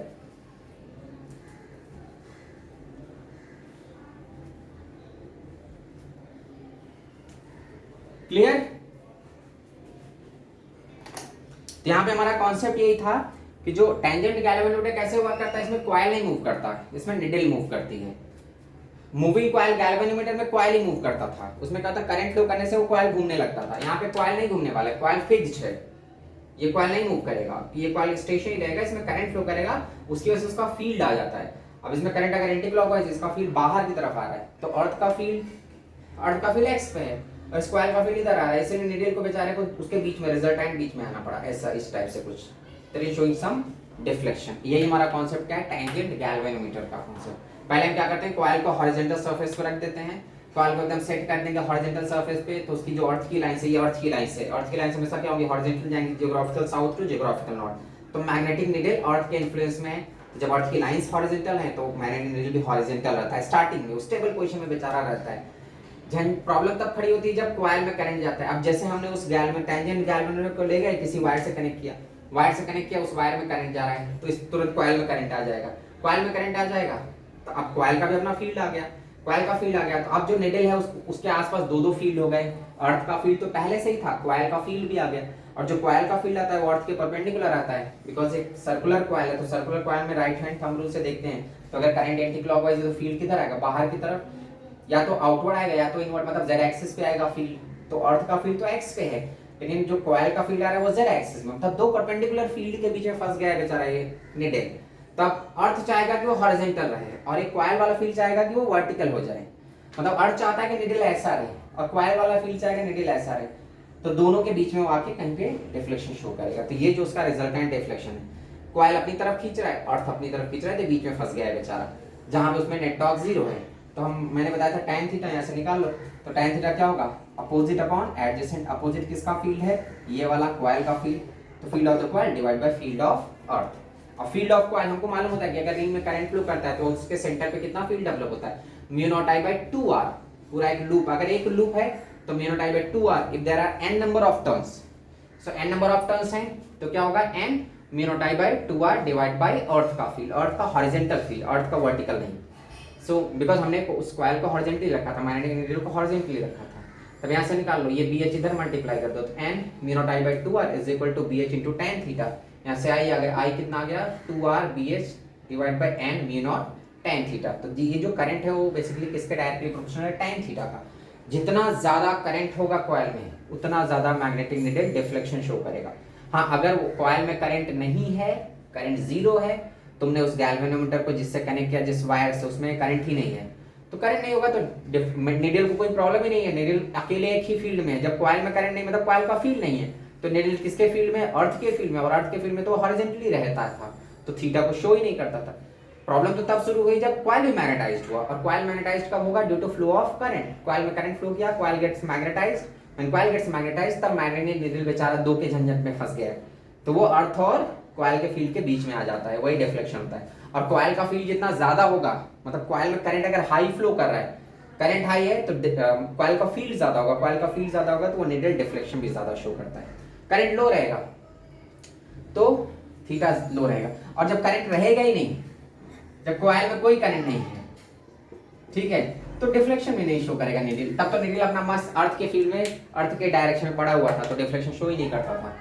क्लियर। तो यहाँ पे हमारा कॉन्सेप्ट यही था कि जो टैंजेंट गैल्वेनोमीटर कैसे वर्क करता है, इसमें कॉइल नहीं मूव करता, इसमें निडल मूव करती है। मूविंग कॉइल गैल्वेनोमीटर में कॉइल ही मूव करता था, उसमें क्या था, करंट फ्लो करने से वो कॉइल घूमने लगता था। यहाँ पे कॉइल नहीं घूमने वाला है, कॉइल फिक्स्ड है, ये कॉइल नहीं मूव करेगा, ये कॉइल स्टेशनरी रहेगा, इसमें करंट फ्लो करेगा, उसकी वजह से उसका फील्ड आ जाता है। अब इसमें करंट अगर एंटी क्लॉकवाइज, इसका फील्ड बाहर की तरफ आ रहा है, तो अर्थ का फील्ड एक्स पे है और स्क्वायर का फील्ड इधर आ रहा है, इसलिए निडल को बेचारे को उसके बीच में रिजल्टेंट बीच में आना पड़ा, ऐसा इस टाइप से कुछ। तो इट शोइंग सम डिफ्लेक्शन। यही हमारा कॉन्सेप्ट क्या है, टेंजेंट गैल्वेनोमीटर का कॉन्सेप्ट। पहले हम क्या करते हैं, कॉइल को हॉरिजॉन्टल सरफेस पर रख देते हैं, कॉइल को एकदम सेट कर देंगे हॉरिजॉन्टल सरफेस पे, तो उसकी जो अर्थ की लाइन से, ये अर्थ की लाइन से, अर्थ की लाइन से हमेशा क्या होगी, हॉरिजॉन्टल जाएंगे geographical south to geographical north. तो मैग्नेटिक नीडल अर्थ के इन्फ्लुएंस में है, जब अर्थ की लाइंस हॉरिजॉन्टल है तो मैग्नेटिक नीडल भी हॉरिजॉन्टल रहता है स्टार्टिंग में, स्टेबल पोजीशन में बेचारा रहता है। प्रॉब्लम तब खड़ी होती है जब कॉइल में करंट जाता है। अब जैसे हमने उस गैल में टेंजेंट गैल्वेनोमीटर को ले गए, किसी वायर से कनेक्ट किया, वायर से कनेक्ट किया, उस वायर में करंट जा रहा है, तो इस तुरंत कॉइल में करंट आ जाएगा। कॉइल में करंट आ जाएगा तो अब कॉइल का भी अपना फील्ड आ गया, कॉइल का फील्ड आ गया, तो अब जो निडल है उसके आसपास दो दो फील्ड हो गए। अर्थ का फील्ड तो पहले से ही था, कॉइल का फील्ड भी आ गया, और जो कॉइल का फील्ड आता है वो अर्थ के परपेंडिकुलर आता है, बिकॉज एक सर्कुलर कॉइल है। तो सर्कुलर कॉइल में राइट हैंड थंब रूल से देखते हैं, तो अगर करंट एंटी क्लॉकवाइज है तो फील्ड किधर आएगा, बाहर की तरफ, या तो आउटवर्ड आएगा या तो इनवर्ड, मतलब जेड एक्सिस पे आएगा फील्ड। तो अर्थ का फील्ड तो एक्स पे है, लेकिन जो कॉइल का फील्ड आ रहा है वो जेड एक्सिस में, मतलब दो परपेंडिकुलर फील्ड के बीच में फंस गया है बेचारा ये निडल। तब अर्थ चाहेगा कि वो हॉरिजॉन्टल रहे, और एक कॉइल वाला फील्ड चाहेगा कि वो वर्टिकल हो जाए। मतलब अर्थ चाहता है कि निडल ऐसा रहे, और कॉइल वाला फील्ड चाहेगा निडल ऐसा रहे, तो दोनों के बीच में वो आके कहीं पे डिफ्लेक्शन शो करेगा। तो ये जो उसका रिजल्टेंट डिफ्लेक्शन है, कॉइल अपनी तरफ खींच रहा है, अर्थ अपनी तरफ खींच रहा है, तो बीच में फंस गया है बेचारा, जहां पे उसमें नेट टॉर्क 0 है। तो मैंने बताया था tan थीटा, यहाँ से निकाल लो, तो tan थीटा क्या होगा, अपोजिट अपॉन एडजेसेंट। अपोजिट किसका फील्ड है, ये वाला कॉइल का फील्ड, तो field of the coil divide by field of अर्थ। और फील्ड ऑफ कॉइल हमको मालूम होता है कि अगर रिंग में करंट फ्लो करता है तो उसके सेंटर पे कितना फील्ड डेवलप होता है, mu naught I by 2r। पूरा एक लूप, अगर एक लूप है तो mu not I by 2r if there are n number of turns. So n number of turns हैं तो क्या होगा, n mu not I by 2r divide by earth का फील्ड, अर्थ का हॉरिजॉन्टल फील्ड, अर्थ का वर्टिकल नहीं। सो बिकॉज हमने उस कॉइल को हॉरिजॉन्टली रखा था, मैग्नेटिक नीडल को हॉरिजॉन्टली रखा था, तब यहाँ से निकाल लो, ये BH इधर मल्टीप्लाई कर दो, तो n mu not I by 2r is equal to BH into tan theta. यहाँ से i आ गया, i कितना आ गया, 2r BH divide by n mu naught tan थीटा। तो ये जो करंट है वो बेसिकली किसके डायरेक्टली प्रोपोर्शनल है, tan थीटा का। जितना ज्यादा करंट होगा कॉइल में उतना ज्यादा मैग्नेटिक नीडल डिफ्लेक्शन शो करेगा। हाँ, अगर कॉइल में करंट नहीं है, करंट 0 है, तुमने उस गैल्वेनोमीटर को जिससे कनेक्ट किया, जिस वायर से, उसमें करंट ही नहीं है, तो करंट नहीं होगा तो निडल को कोई प्रॉब्लम ही नहीं है। निडल अकेले एक ही फील्ड में है। जब कॉइल में करंट नहीं, मतलब कॉइल का फील्ड नहीं है, तो निडल किसके फील्ड में, अर्थ के फील्ड में, और अर्थ के फील्ड में तो हॉरिजॉन्टली रहता था, तो थीटा को शो ही नहीं करता था। प्रॉब्लम तो तब शुरू हुई जब कॉइल भी मैग्नेटाइज्ड हुआ, और कॉइल मैग्नेटाइज्ड कब होगा, due to flow of current. Coil में करंट फ्लो किया, coil gets magnetised, when coil gets magnetised तब मैग्नेटिक नीडल बेचारा दो के झंझट में फंस गया, तो वो अर्थ और कॉइल के फील्ड के बीच में आ जाता है, वही डिफ्लेक्शन होता है। और कॉइल का फील्ड जितना ज्यादा होगा, मतलब कॉइल में करंट अगर हाई फ्लो कर रहा है, करंट हाई है तो कॉइल का फील्ड ज्यादा होगा, कॉइल का फील्ड ज्यादा होगा तो वो निडल डिफ्लेक्शन भी ज्यादा शो करता है। करंट लो रहेगा तो थीटा लो रहेगा, और जब करंट रहेगा ही नहीं, जब कॉइल में कोई करंट नहीं है, ठीक है, तो डिफ्लेक्शन भी नहीं शो करेगा निडल। तब तो निडल अपना मस्त अर्थ के फील्ड में, अर्थ के डायरेक्शन में पड़ा हुआ था, तो डिफ्लेक्शन शो ही नहीं करता था।